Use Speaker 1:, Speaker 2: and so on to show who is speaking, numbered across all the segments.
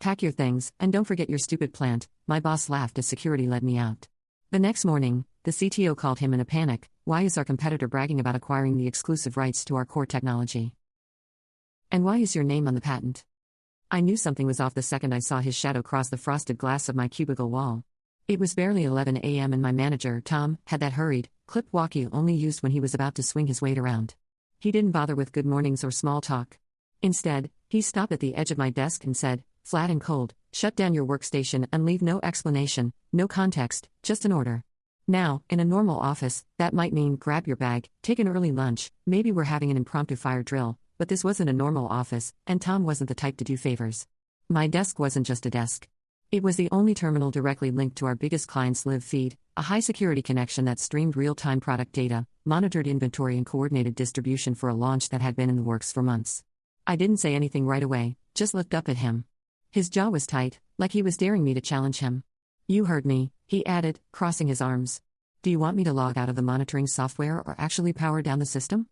Speaker 1: Pack your things, and don't forget your stupid plant, my boss laughed as security led me out. The next morning, the CTO called him in a panic. Why is our competitor bragging about acquiring the exclusive rights to our core technology? And why is your name on the patent? I knew something was off the second I saw his shadow cross the frosted glass of my cubicle wall. It was barely 11 a.m. and my manager, Tom, had that hurried, clipped walk he only used when he was about to swing his weight around. He didn't bother with good mornings or small talk. Instead, he stopped at the edge of my desk and said, flat and cold, shut down your workstation and leave no explanation, no context, just an order. Now, in a normal office, that might mean grab your bag, take an early lunch, maybe we're having an impromptu fire drill, but this wasn't a normal office, and Tom wasn't the type to do favors. My desk wasn't just a desk. It was the only terminal directly linked to our biggest client's live feed, a high-security connection that streamed real-time product data, monitored inventory and coordinated distribution for a launch that had been in the works for months. I didn't say anything right away, just looked up at him. His jaw was tight, like he was daring me to challenge him. You heard me, he added, crossing his arms. Do you want me to log out of the monitoring software or actually power down the system?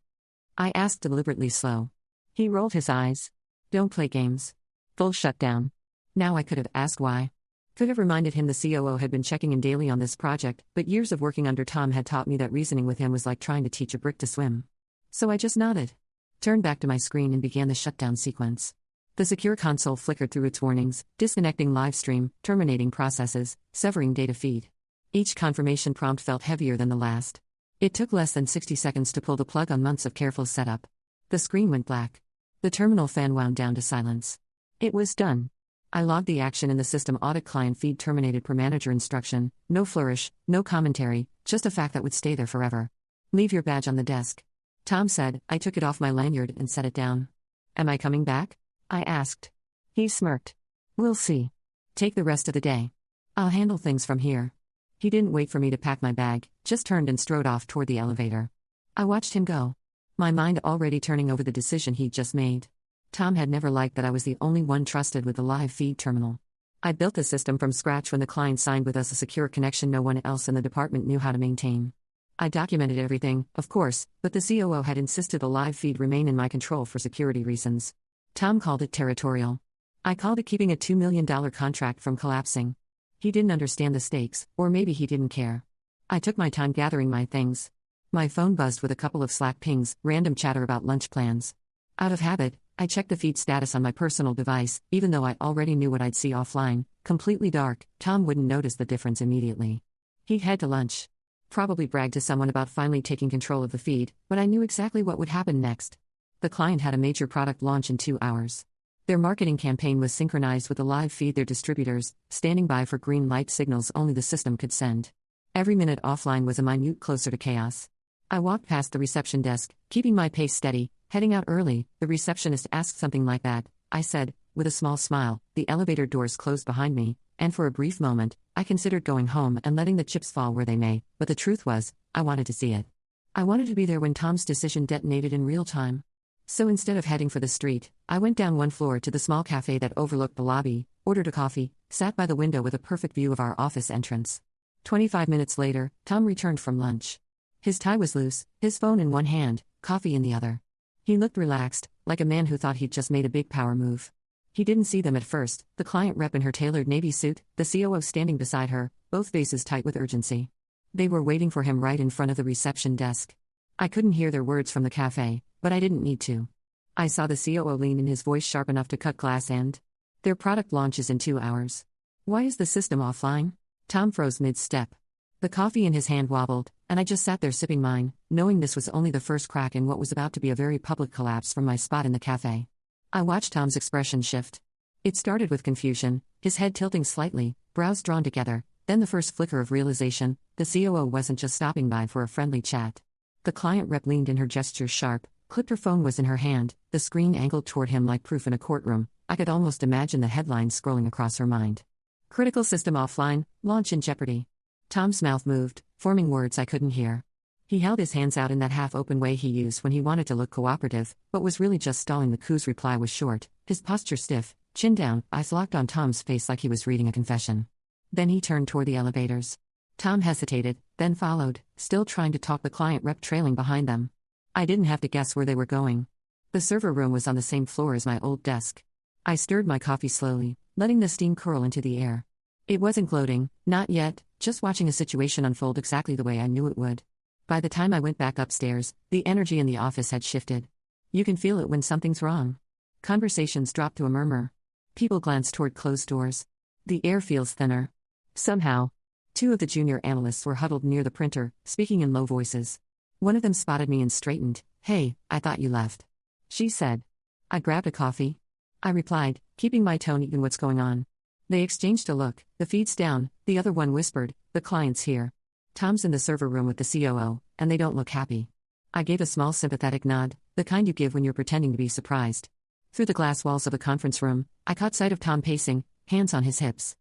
Speaker 1: I asked deliberately slow. He rolled his eyes. Don't play games. Full shutdown. Now I could have asked why. Could have reminded him the COO had been checking in daily on this project, but years of working under Tom had taught me that reasoning with him was like trying to teach a brick to swim. So I just nodded. Turned back to my screen and began the shutdown sequence. The secure console flickered through its warnings, disconnecting live stream, terminating processes, severing data feed. Each confirmation prompt felt heavier than the last. It took less than 60 seconds to pull the plug on months of careful setup. The screen went black. The terminal fan wound down to silence. It was done. I logged the action in the system audit client feed terminated per manager instruction, no flourish, no commentary, just a fact that would stay there forever. Leave your badge on the desk. Tom said. I took it off my lanyard and set it down. Am I coming back? I asked. He smirked. We'll see. Take the rest of the day. I'll handle things from here. He didn't wait for me to pack my bag, just turned and strode off toward the elevator. I watched him go. My mind already turning over the decision he'd just made. Tom had never liked that I was the only one trusted with the live feed terminal. I built the system from scratch when the client signed with us a secure connection no one else in the department knew how to maintain. I documented everything, of course, but the COO had insisted the live feed remain in my control for security reasons. Tom called it territorial. I called it keeping a $2 million contract from collapsing. He didn't understand the stakes, or maybe he didn't care. I took my time gathering my things. My phone buzzed with a couple of Slack pings, random chatter about lunch plans. Out of habit, I checked the feed status on my personal device, even though I already knew what I'd see offline. Completely dark, Tom wouldn't notice the difference immediately. He'd head to lunch. Probably bragged to someone about finally taking control of the feed, but I knew exactly what would happen next. The client had a major product launch in 2 hours. Their marketing campaign was synchronized with the live feed their distributors, standing by for green light signals only the system could send. Every minute offline was a minute closer to chaos. I walked past the reception desk, keeping my pace steady, heading out early. The receptionist asked something like that, I said, with a small smile. The elevator doors closed behind me, and for a brief moment, I considered going home and letting the chips fall where they may, but the truth was, I wanted to see it. I wanted to be there when Tom's decision detonated in real time. So instead of heading for the street, I went down one floor to the small cafe that overlooked the lobby, ordered a coffee, sat by the window with a perfect view of our office entrance. 25 minutes later, Tom returned from lunch. His tie was loose, his phone in one hand, coffee in the other. He looked relaxed, like a man who thought he'd just made a big power move. He didn't see them at first, the client rep in her tailored navy suit, the COO standing beside her, both faces tight with urgency. They were waiting for him right in front of the reception desk. I couldn't hear their words from the cafe, but I didn't need to. I saw the COO lean in, his voice sharp enough to cut glass and. Their product launches in 2 hours. Why is the system offline? Tom froze mid-step. The coffee in his hand wobbled, and I just sat there sipping mine, knowing this was only the first crack in what was about to be a very public collapse from my spot in the cafe. I watched Tom's expression shift. It started with confusion, his head tilting slightly, brows drawn together, then the first flicker of realization, the COO wasn't just stopping by for a friendly chat. The client rep leaned in, her gestures sharp, clipped, her phone was in her hand, the screen angled toward him like proof in a courtroom. I could almost imagine the headlines scrolling across her mind. Critical system offline, launch in jeopardy. Tom's mouth moved, forming words I couldn't hear. He held his hands out in that half-open way he used when he wanted to look cooperative, but was really just stalling. The coup's reply was short, his posture stiff, chin down, eyes locked on Tom's face like he was reading a confession. Then he turned toward the elevators. Tom hesitated, then followed, still trying to talk, the client rep trailing behind them. I didn't have to guess where they were going. The server room was on the same floor as my old desk. I stirred my coffee slowly, letting the steam curl into the air. It wasn't gloating, not yet, just watching a situation unfold exactly the way I knew it would. By the time I went back upstairs, the energy in the office had shifted. You can feel it when something's wrong. Conversations drop to a murmur. People glance toward closed doors. The air feels thinner. Somehow, two of the junior analysts were huddled near the printer, speaking in low voices. One of them spotted me and straightened. "Hey, I thought you left," she said. "I grabbed a coffee," I replied, keeping my tone even. "What's going on?" They exchanged a look. "The feed's down," the other one whispered. "The client's here. Tom's in the server room with the COO, and they don't look happy." I gave a small sympathetic nod, the kind you give when you're pretending to be surprised. Through the glass walls of the conference room, I caught sight of Tom pacing, hands on his hips.